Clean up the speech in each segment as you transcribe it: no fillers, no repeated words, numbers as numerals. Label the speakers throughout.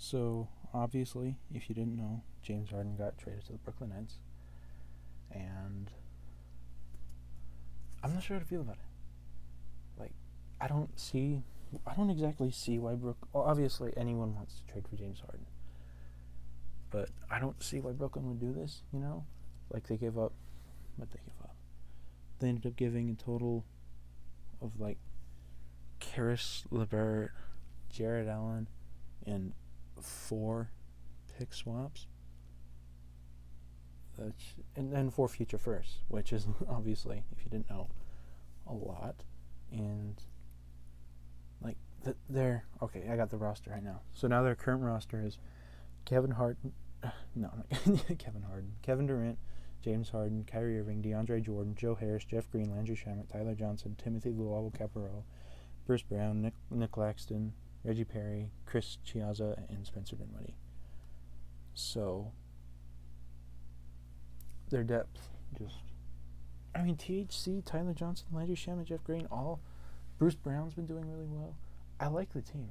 Speaker 1: So, obviously, if you didn't know, James Harden got traded to the Brooklyn Nets, and I'm not sure how to feel about it. Like, I don't exactly see why well, obviously, anyone wants to trade for James Harden, but I don't see why Brooklyn would do this, Like, they gave up, what they give up? They ended up giving a total of, like, Karis LeVert, Jared Allen, and 4 pick swaps. And then 4 future firsts, which is obviously, if you didn't know, a lot. And like they're okay. I got the roster right now. So now their current roster is Kevin Harden, Kevin Harden, Kevin Durant, James Harden, Kyrie Irving, DeAndre Jordan, Joe Harris, Jeff Green, Landry Shamet, Tyler Johnson, Timothy Luwawu-Cabarrot, Bruce Brown, Nick Claxton, Reggie Perry, Chris Chiozza, and Spencer Dinwiddie. So their depth THC, Tyler Johnson, Landry Shamet, Jeff Green, Bruce Brown's been doing really well. I like the team.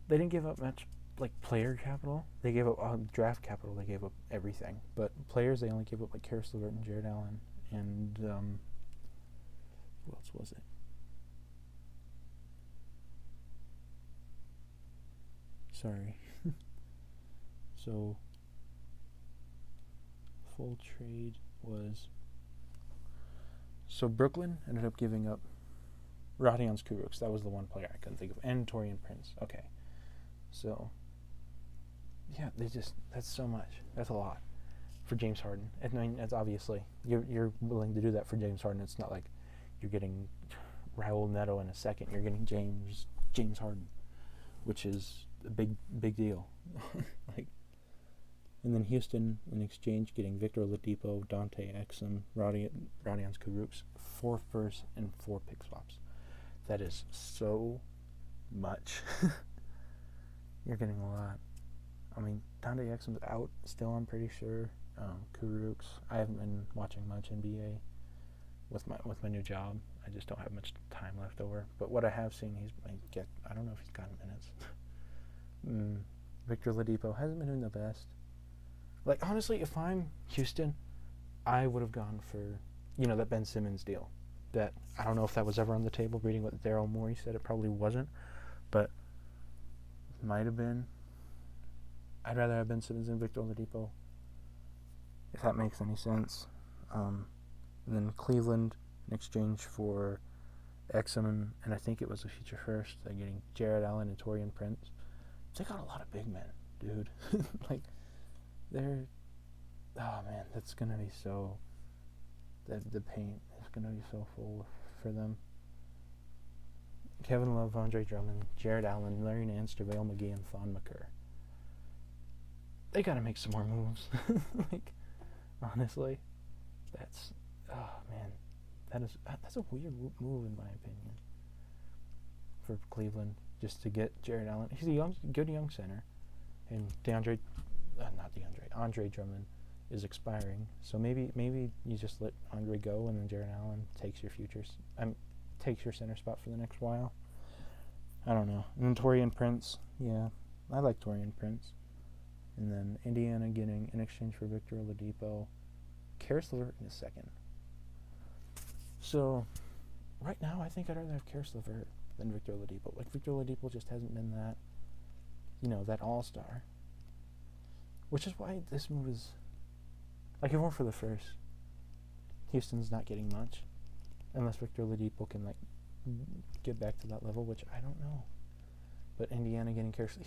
Speaker 1: They didn't give up much like player capital. They gave up draft capital. They gave up everything. But players, they only gave up like Karis LeVert and Jared Allen. And who else was it? Sorry. So full trade was... So Brooklyn ended up giving up Rodion Kurucs. That was the one player I couldn't think of. And Taurean Prince. Okay. So, yeah, that's so much. That's a lot for James Harden. I mean, it's obviously, you're willing to do that for James Harden. It's not like you're getting Raul Neto in a second. You're getting James Harden, which is a big deal. And then Houston, in exchange, getting Victor Oladipo, Dante Exum, Rodion Kurucs, 4 firsts and 4 pick swaps. That is so much. You're getting a lot. I mean, Dante Exum's out still, I'm pretty sure. Kurucs, I haven't been watching much NBA with my new job. I just don't have much time left over. But what I have seen, I don't know if he's gotten minutes. Victor Oladipo hasn't been doing the best. Like, honestly, if I'm Houston, I would have gone for, that Ben Simmons deal. That, I don't know if that was ever on the table, reading what Daryl Morey said. It probably wasn't, but might have been. I'd rather have Ben Simmons than Victor Oladipo, if that makes any sense. And then Cleveland, in exchange for Exum, and I think it was a future first, they're getting Jared Allen and Taurean Prince. They got a lot of big men, dude. That's going to be so... The paint is going to be so full for them. Kevin Love, Andre Drummond, Jared Allen, Larry Nance, JaVale McGee, and Thon McCurr. They got to make some more moves. Honestly, that's a weird move in my opinion for Cleveland, just to get Jared Allen. He's a good young center, and Andre Drummond is expiring, so maybe you just let Andre go, and then Jared Allen takes your center spot for the next while. I don't know. And then Taurean Prince, yeah, I like Taurean Prince. And then Indiana getting, in exchange for Victor Oladipo, Karis LeVert in a second. So, right now, I think I'd rather have Karis LeVert than Victor Oladipo. Like, Victor Oladipo just hasn't been that, that all-star. Which is why this move is... Like, if it weren't for the first, Houston's not getting much. Unless Victor Oladipo can, get back to that level, which I don't know. But Indiana getting Karis...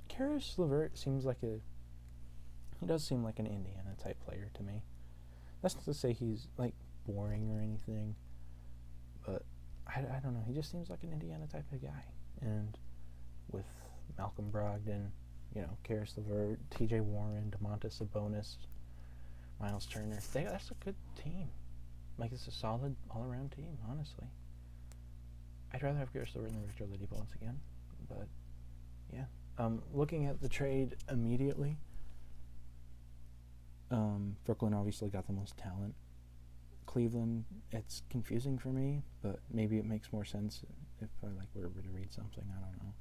Speaker 1: Karis LeVert seems like he does seem like an Indiana-type player to me. That's not to say he's, boring or anything. But, I don't know. He just seems like an Indiana-type of guy. And with Malcolm Brogdon, Karis LeVert, T.J. Warren, Domantas Sabonis, Miles Turner. That's a good team. It's a solid all-around team, honestly. I'd rather have Karis LeVert than Victor Oladipo once again. But, yeah. Looking at the trade immediately, Brooklyn obviously got the most talent. Cleveland, it's confusing for me, but maybe it makes more sense if I were to read something. I don't know.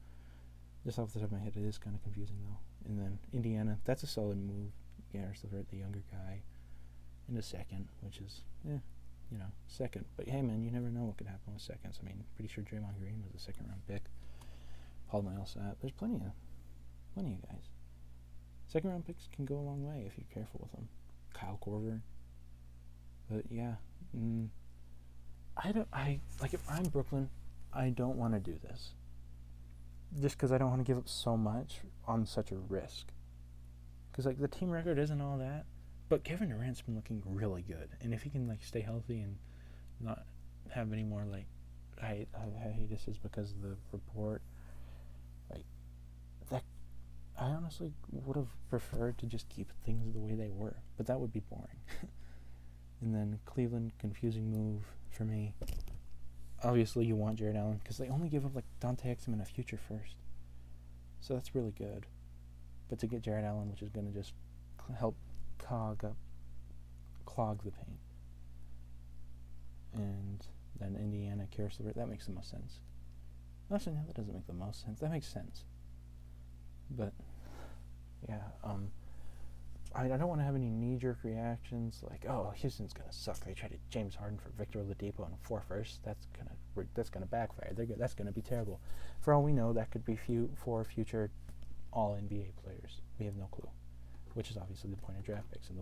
Speaker 1: Just off the top of my head, it is kind of confusing though. And then Indiana, that's a solid move. Garrett, the younger guy, into second, which is, second. But hey, man, you never know what could happen with seconds. I mean, pretty sure Draymond Green was a second-round pick. Paul Millsap. There's plenty of guys. Second-round picks can go a long way if you're careful with them. Kyle Korver. But yeah, if I'm Brooklyn, I don't want to do this. Just because I don't want to give up so much on such a risk. Because, the team record isn't all that. But Kevin Durant's been looking really good. And if he can, stay healthy and not have any more, hiatuses because of the report, that, I honestly would have preferred to just keep things the way they were. But that would be boring. And then Cleveland, confusing move for me. Obviously, you want Jared Allen because they only give up Dante Exum and a future first, so that's really good. But to get Jared Allen, which is going to just help clog the paint, and then Indiana, Karis LeVert, that makes the most sense. Actually, no, that doesn't make the most sense. That makes sense, but yeah, I don't want to have any knee-jerk reactions oh, Houston's gonna suck. They traded James Harden for Victor Oladipo and 4 firsts. That's gonna backfire. That's gonna be terrible. For all we know, that could be 4 future All NBA players. We have no clue. Which is obviously the point of draft picks and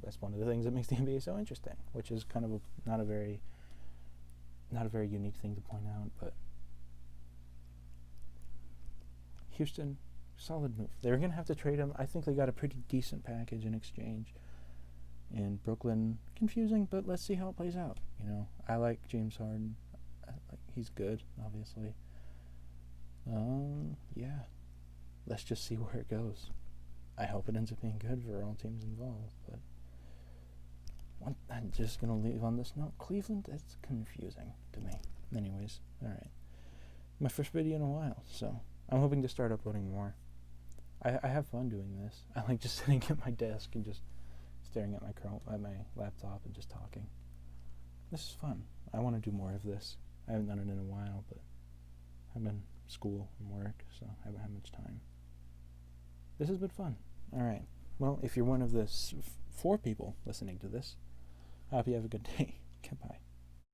Speaker 1: that's one of the things that makes the NBA so interesting. Which is kind of not a very unique thing to point out, but Houston. Solid move. They were going to have to trade him. I think they got a pretty decent package in exchange. And Brooklyn, confusing, but let's see how it plays out. I like James Harden. He's good, obviously. Yeah. Let's just see where it goes. I hope it ends up being good for all teams involved. But I'm just going to leave on this note. Cleveland, it's confusing to me. Anyways, all right. My first video in a while, so I'm hoping to start uploading more. I have fun doing this. I like just sitting at my desk and just staring at my laptop and just talking. This is fun. I want to do more of this. I haven't done it in a while, but I've been school and work, so I haven't had much time. This has been fun. All right. Well, if you're one of the 4 people listening to this, I hope you have a good day. Goodbye.